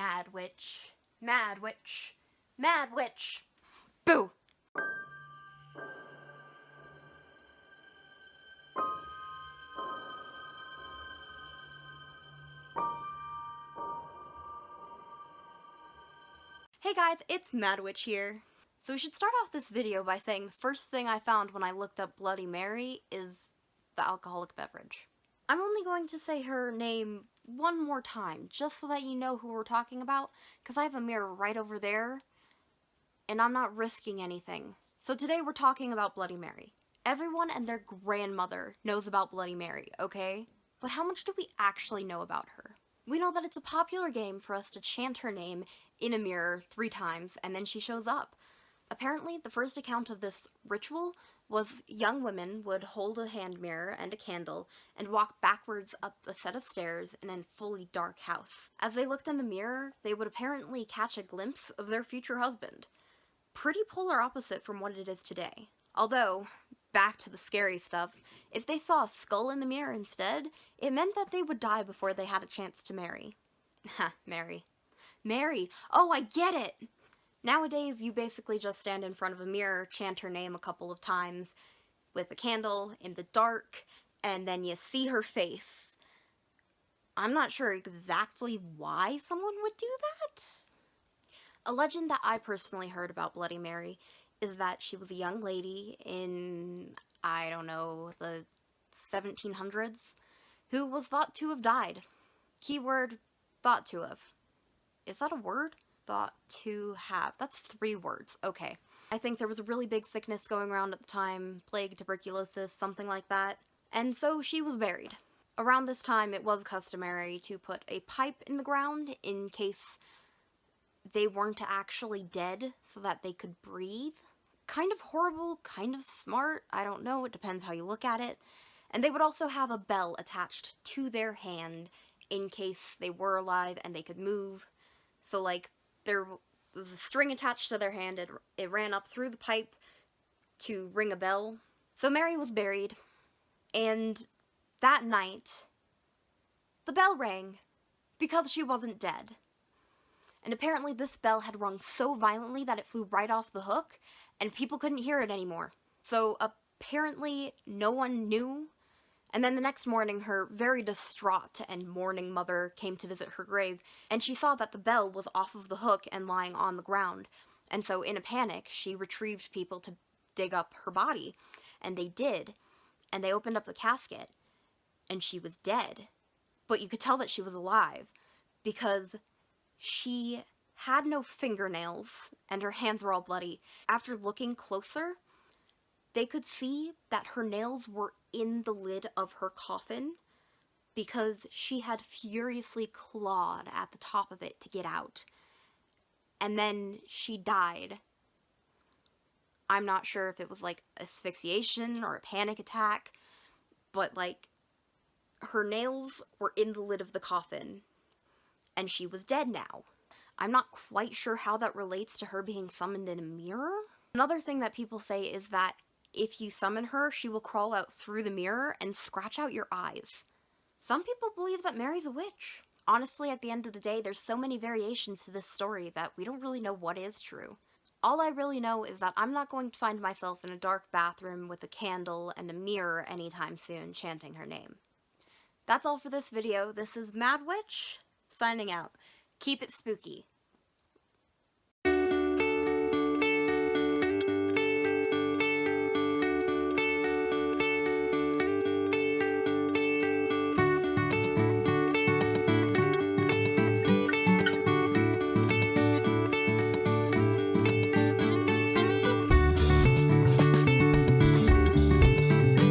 Mad witch, mad witch, mad witch. Boo! Hey guys, it's Mad Witch here. So we should start off this video by saying the first thing I found when I looked up Bloody Mary is the alcoholic beverage. I'm only going to say her name one more time, just so that you know who we're talking about, because I have a mirror right over there, and I'm not risking anything. So today we're talking about Bloody Mary. Everyone and their grandmother knows about Bloody Mary, okay? But how much do we actually know about her? We know that it's a popular game for us to chant her name in a mirror 3 times, and then she shows up. Apparently, the first account of this ritual was young women would hold a hand mirror and a candle and walk backwards up a set of stairs in a fully dark house. As they looked in the mirror, they would apparently catch a glimpse of their future husband. Pretty polar opposite from what it is today. Although, back to the scary stuff, if they saw a skull in the mirror instead, it meant that they would die before they had a chance to marry. Ha, Mary. Mary! Oh, I get it! Nowadays, you basically just stand in front of a mirror, chant her name a couple of times with a candle in the dark, and then you see her face. I'm not sure exactly why someone would do that. A legend that I personally heard about Bloody Mary is that she was a young lady in, I don't know, the 1700s, who was thought to have died. Keyword, thought to have. Is that a word? Thought to have. That's 3 words. Okay. I think there was a really big sickness going around at the time, plague, tuberculosis, something like that, and so she was buried. Around this time, it was customary to put a pipe in the ground in case they weren't actually dead so that they could breathe. Kind of horrible, kind of smart, I don't know, it depends how you look at it. And they would also have a bell attached to their hand in case they were alive and they could move. So, like, there was a string attached to their hand, it ran up through the pipe to ring a bell. So Mary was buried, and that night, the bell rang because she wasn't dead. And apparently this bell had rung so violently that it flew right off the hook, and people couldn't hear it anymore. So apparently no one knew. And then the next morning, her very distraught and mourning mother came to visit her grave, and she saw that the bell was off of the hook and lying on the ground. And so in a panic, she retrieved people to dig up her body. And they did. And they opened up the casket, and she was dead. But you could tell that she was alive, because she had no fingernails, and her hands were all bloody. After looking closer, they could see that her nails were in the lid of her coffin because she had furiously clawed at the top of it to get out. And then she died. I'm not sure if it was like asphyxiation or a panic attack, but like her nails were in the lid of the coffin and she was dead now. I'm not quite sure how that relates to her being summoned in a mirror. Another thing that people say is that if you summon her, she will crawl out through the mirror and scratch out your eyes. Some people believe that Mary's a witch. Honestly, at the end of the day, there's so many variations to this story that we don't really know what is true. All I really know is that I'm not going to find myself in a dark bathroom with a candle and a mirror anytime soon chanting her name. That's all for this video. This is Mad Witch, signing out. Keep it spooky.